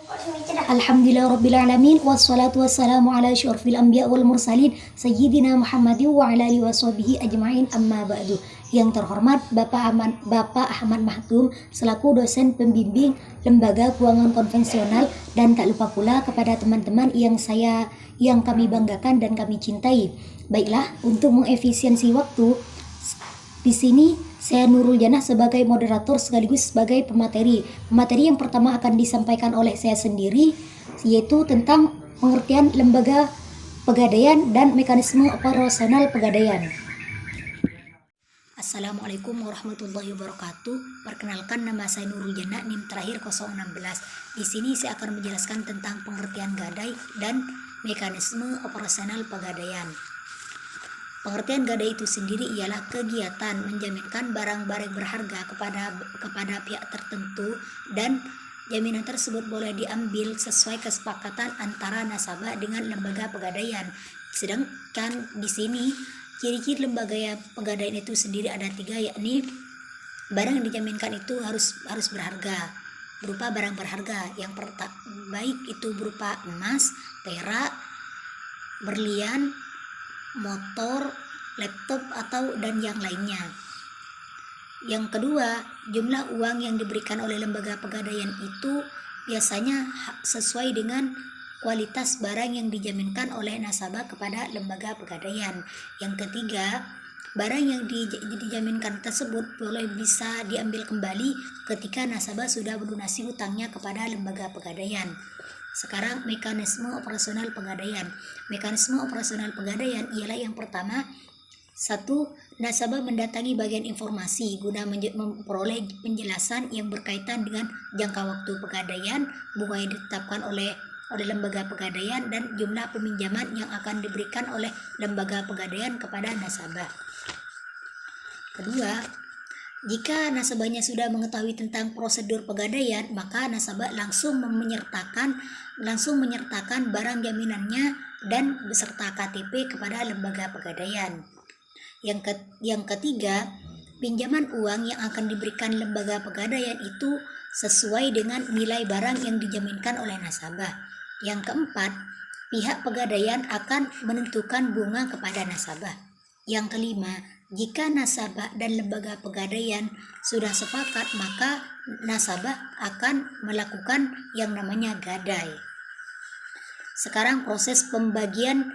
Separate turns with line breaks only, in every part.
Alhamdulillahirrabbilalamin. Wassalatu wassalamu ala asyrafil anbiya wal mursalin Sayyidina Muhammadin wa ala alihi washabihi ajma'in, amma ba'du. Yang terhormat Bapak Ahmad Mahtum selaku dosen pembimbing Lembaga Keuangan Konvensional, dan tak lupa pula kepada teman-teman yang kami banggakan dan kami cintai. Baiklah, untuk mengefisiensi waktu, di sini saya Nurul Janah sebagai moderator sekaligus sebagai pemateri. Pemateri yang pertama akan disampaikan oleh saya sendiri, yaitu tentang pengertian lembaga pegadaian dan mekanisme operasional pegadaian. Assalamualaikum warahmatullahi wabarakatuh. Perkenalkan, nama saya Nurul Janah, NIM terakhir 016. Di sini saya akan menjelaskan tentang pengertian gadai dan mekanisme operasional pegadaian. Pengertian gadai itu sendiri ialah kegiatan menjaminkan barang-barang berharga kepada pihak tertentu, dan jaminan tersebut boleh diambil sesuai kesepakatan antara nasabah dengan lembaga pegadaian. Sedangkan di sini ciri-ciri lembaga pegadaian itu sendiri ada 3, yakni barang yang dijaminkan itu harus berharga, berupa barang berharga. Yang baik itu berupa emas, perak, berlian, motor, laptop dan yang lainnya. Yang kedua, jumlah uang yang diberikan oleh lembaga pegadaian itu biasanya sesuai dengan kualitas barang yang dijaminkan oleh nasabah kepada lembaga pegadaian. Yang ketiga, barang yang dijaminkan tersebut bisa diambil kembali ketika nasabah sudah melunasi hutangnya kepada lembaga pegadaian. Sekarang, mekanisme operasional pegadaian. Mekanisme operasional pegadaian ialah yang pertama, 1. Nasabah mendatangi bagian informasi guna memperoleh penjelasan yang berkaitan dengan jangka waktu pegadaian, bunga yang ditetapkan oleh lembaga pegadaian, dan jumlah peminjaman yang akan diberikan oleh lembaga pegadaian kepada nasabah. Kedua, jika nasabahnya sudah mengetahui tentang prosedur pegadaian, maka nasabah langsung menyertakan barang jaminannya dan beserta KTP kepada lembaga pegadaian. Yang ketiga, pinjaman uang yang akan diberikan lembaga pegadaian itu sesuai dengan nilai barang yang dijaminkan oleh nasabah. Yang keempat, pihak pegadaian akan menentukan bunga kepada nasabah. Yang kelima, jika nasabah dan lembaga pegadaian sudah sepakat, maka nasabah akan melakukan yang namanya gadai. Sekarang proses pengembalian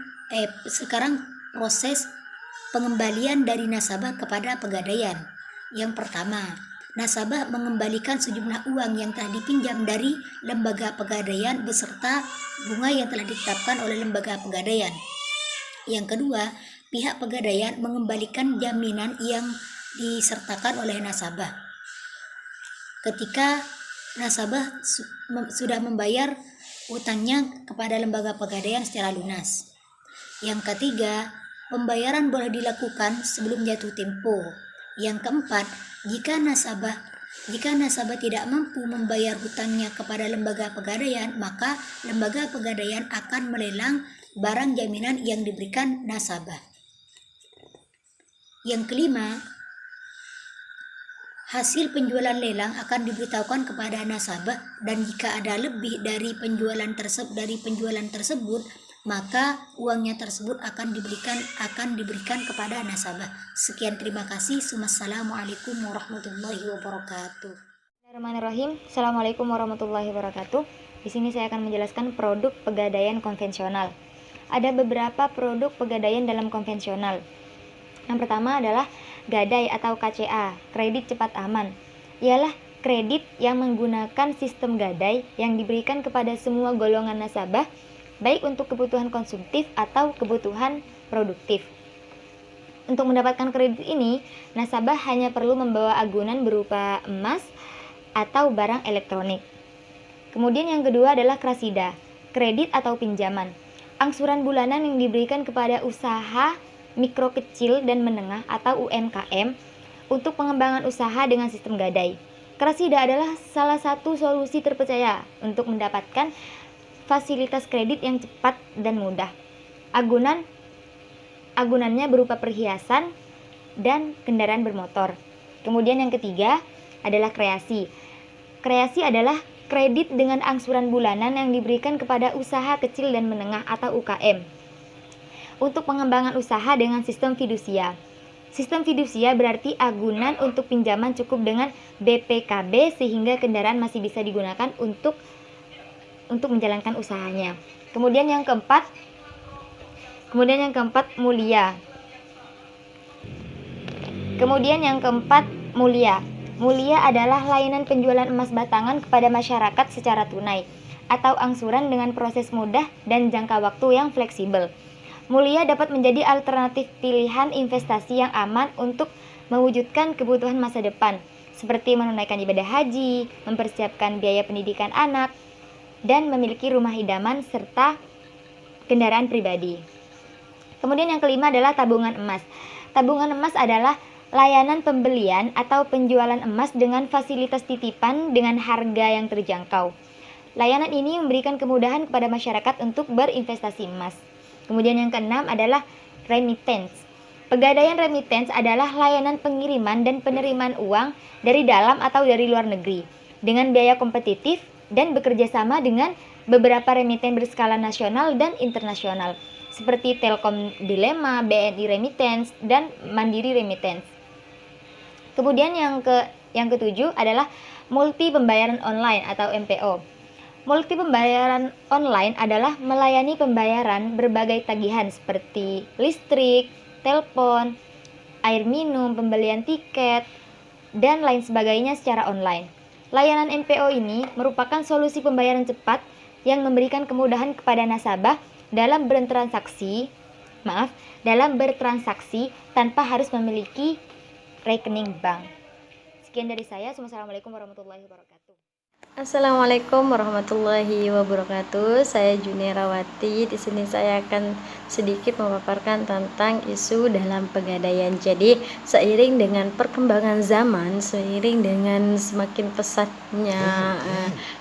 dari nasabah kepada pegadaian. Yang pertama, nasabah mengembalikan sejumlah uang yang telah dipinjam dari lembaga pegadaian beserta bunga yang telah ditetapkan oleh lembaga pegadaian. Yang kedua, pihak pegadaian mengembalikan jaminan yang disertakan oleh nasabah ketika nasabah sudah membayar utangnya kepada lembaga pegadaian secara lunas. Yang ketiga, pembayaran boleh dilakukan sebelum jatuh tempo. Yang keempat, jika nasabah tidak mampu membayar hutangnya kepada lembaga pegadaian, maka lembaga pegadaian akan melelang barang jaminan yang diberikan nasabah. Yang kelima, hasil penjualan lelang akan diberitahukan kepada nasabah, dan jika ada lebih dari penjualan tersebut, maka uangnya tersebut akan diberikan kepada nasabah. Sekian, terima kasih. Wassalamualaikum warahmatullahi wabarakatuh.
Bismillahirrahmanirrahim. Assalamualaikum warahmatullahi wabarakatuh. Di sini saya akan menjelaskan produk pegadaian konvensional. Ada beberapa produk pegadaian dalam konvensional. Yang pertama adalah gadai atau KCA, kredit cepat aman. Ialah kredit yang menggunakan sistem gadai yang diberikan kepada semua golongan nasabah, baik untuk kebutuhan konsumtif atau kebutuhan produktif. Untuk mendapatkan kredit ini, nasabah hanya perlu membawa agunan berupa emas atau barang elektronik. Kemudian yang kedua adalah krasida, kredit atau pinjaman. Angsuran bulanan yang diberikan kepada usaha mikro kecil dan menengah atau UMKM untuk pengembangan usaha dengan sistem gadai. Krasida adalah salah satu solusi terpercaya untuk mendapatkan fasilitas kredit yang cepat dan mudah. Agunannya berupa perhiasan dan kendaraan bermotor. Kemudian yang ketiga adalah kreasi. Kreasi adalah kredit dengan angsuran bulanan yang diberikan kepada usaha kecil dan menengah atau UKM untuk pengembangan usaha dengan sistem fidusia. Sistem fidusia berarti agunan untuk pinjaman cukup dengan BPKB sehingga kendaraan masih bisa digunakan untuk menjalankan usahanya. Kemudian yang keempat mulia. Mulia adalah layanan penjualan emas batangan kepada masyarakat secara tunai atau angsuran dengan proses mudah dan jangka waktu yang fleksibel. Mulia dapat menjadi alternatif pilihan investasi yang aman untuk mewujudkan kebutuhan masa depan, seperti menunaikan ibadah haji, mempersiapkan biaya pendidikan anak, dan memiliki rumah idaman serta kendaraan pribadi. Kemudian yang kelima adalah tabungan emas. Tabungan emas adalah layanan pembelian atau penjualan emas dengan fasilitas titipan dengan harga yang terjangkau. Layanan ini memberikan kemudahan kepada masyarakat untuk berinvestasi emas. Kemudian yang keenam adalah remittance. Pegadaian remittance adalah layanan pengiriman dan penerimaan uang dari dalam atau dari luar negeri dengan biaya kompetitif dan bekerja sama dengan beberapa remiten berskala nasional dan internasional seperti Telkom Dilema, BNI Remittance, dan Mandiri Remittance. Kemudian yang ketujuh adalah multi pembayaran online atau MPO. Multi pembayaran online adalah melayani pembayaran berbagai tagihan seperti listrik, telepon, air minum, pembelian tiket, dan lain sebagainya secara online. Layanan MPO ini merupakan solusi pembayaran cepat yang memberikan kemudahan kepada nasabah dalam bertransaksi tanpa harus memiliki rekening bank. Sekian dari saya. Wassalamualaikum warahmatullahi wabarakatuh.
Assalamualaikum warahmatullahi wabarakatuh. Saya Junierawati. Di sini saya akan sedikit memaparkan tentang isu dalam pegadaian. Jadi, seiring dengan perkembangan zaman, seiring dengan semakin pesatnya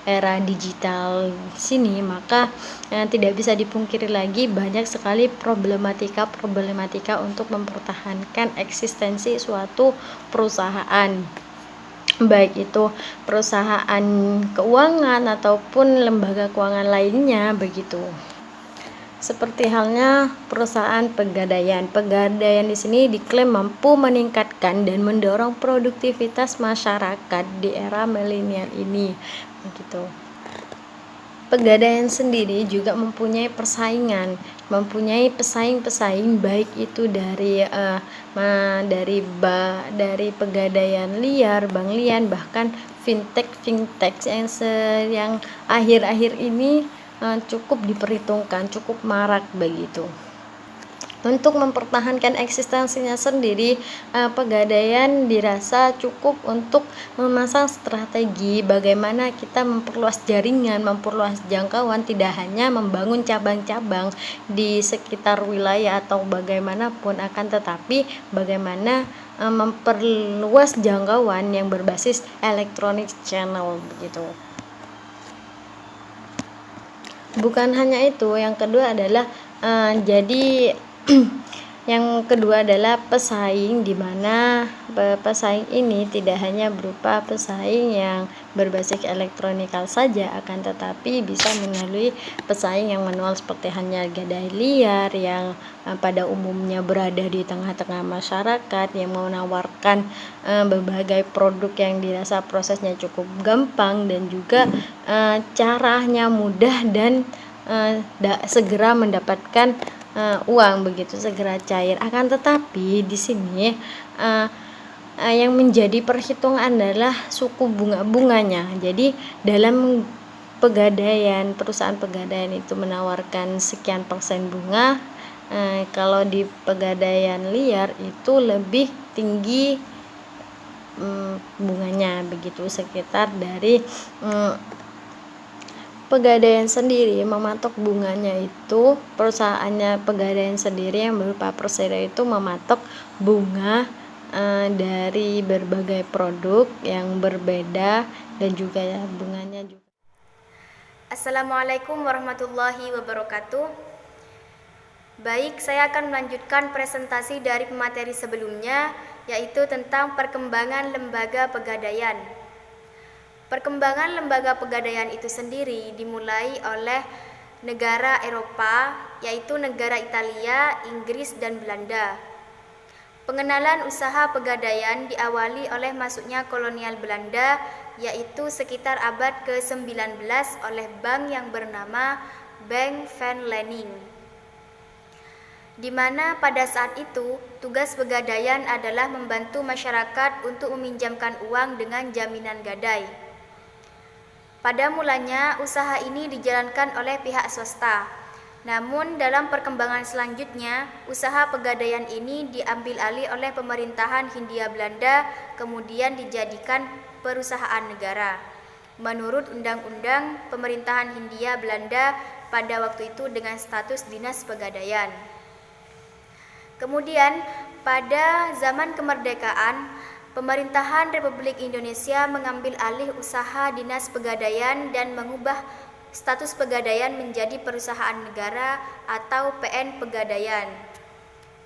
era digital sini, maka tidak bisa dipungkiri lagi banyak sekali problematika untuk mempertahankan eksistensi suatu perusahaan, baik itu perusahaan keuangan ataupun lembaga keuangan lainnya begitu. Seperti halnya perusahaan pegadaian. Pegadaian di sini diklaim mampu meningkatkan dan mendorong produktivitas masyarakat di era milenial ini begitu. Pegadaian sendiri juga mempunyai pesaing-pesaing baik itu dari pegadaian liar, bank lian, bahkan fintech yang akhir-akhir ini cukup diperhitungkan, cukup marak begitu. Untuk mempertahankan eksistensinya sendiri, pegadaian dirasa cukup untuk memasang strategi bagaimana kita memperluas jaringan, memperluas jangkauan, tidak hanya membangun cabang-cabang di sekitar wilayah atau bagaimanapun, akan tetapi bagaimana memperluas jangkauan yang berbasis electronic channel begitu. Bukan hanya itu, yang kedua adalah yang kedua adalah pesaing, di mana pesaing ini tidak hanya berupa pesaing yang berbasis elektronikal saja, akan tetapi bisa melalui pesaing yang manual seperti hanya gadai liar yang pada umumnya berada di tengah-tengah masyarakat, yang menawarkan berbagai produk yang dirasa prosesnya cukup gampang dan juga caranya mudah dan segera mendapatkan uang begitu, segera cair. Akan tetapi di sini yang menjadi perhitungan adalah suku bunganya. Jadi dalam pegadaian, perusahaan pegadaian itu menawarkan sekian persen bunga, kalau di pegadaian liar itu lebih tinggi bunganya begitu, sekitar dari Pegadaian sendiri mematok bunganya itu, perusahaannya Pegadaian sendiri yang berupa Persero itu mematok bunga dari berbagai produk yang berbeda dan juga ya bunganya juga.
Assalamualaikum warahmatullahi wabarakatuh. Baik, saya akan melanjutkan presentasi dari pemateri sebelumnya, yaitu tentang perkembangan lembaga pegadaian. Perkembangan lembaga pegadaian itu sendiri dimulai oleh negara Eropa, yaitu negara Italia, Inggris, dan Belanda. Pengenalan usaha pegadaian diawali oleh masuknya kolonial Belanda, yaitu sekitar abad ke-19 oleh bank yang bernama Bank van Lening, di mana pada saat itu tugas pegadaian adalah membantu masyarakat untuk meminjamkan uang dengan jaminan gadai. Pada mulanya usaha ini dijalankan oleh pihak swasta. Namun dalam perkembangan selanjutnya, usaha pegadaian ini diambil alih oleh pemerintahan Hindia Belanda, kemudian dijadikan perusahaan negara. Menurut Undang-Undang Pemerintahan Hindia Belanda pada waktu itu dengan status dinas pegadaian. Kemudian pada zaman kemerdekaan, pemerintahan Republik Indonesia mengambil alih usaha dinas pegadaian dan mengubah status pegadaian menjadi perusahaan negara atau PN Pegadaian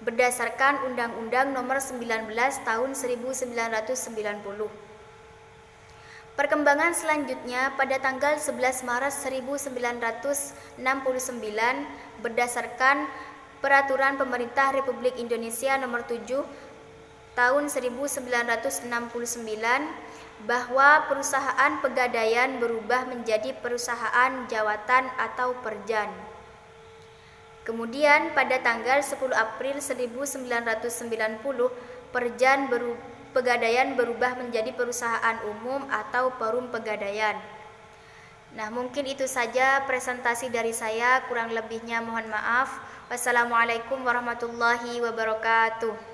berdasarkan Undang-Undang Nomor 19 Tahun 1990. Perkembangan selanjutnya pada tanggal 11 Maret 1969 berdasarkan Peraturan Pemerintah Republik Indonesia Nomor 7 Tahun 1969 bahwa perusahaan pegadaian berubah menjadi perusahaan jawatan atau perjan. Kemudian pada tanggal 10 April 1990 perjan pegadaian berubah menjadi perusahaan umum atau perum pegadaian. Nah, mungkin itu saja presentasi dari saya, kurang lebihnya mohon maaf. Wassalamualaikum warahmatullahi wabarakatuh.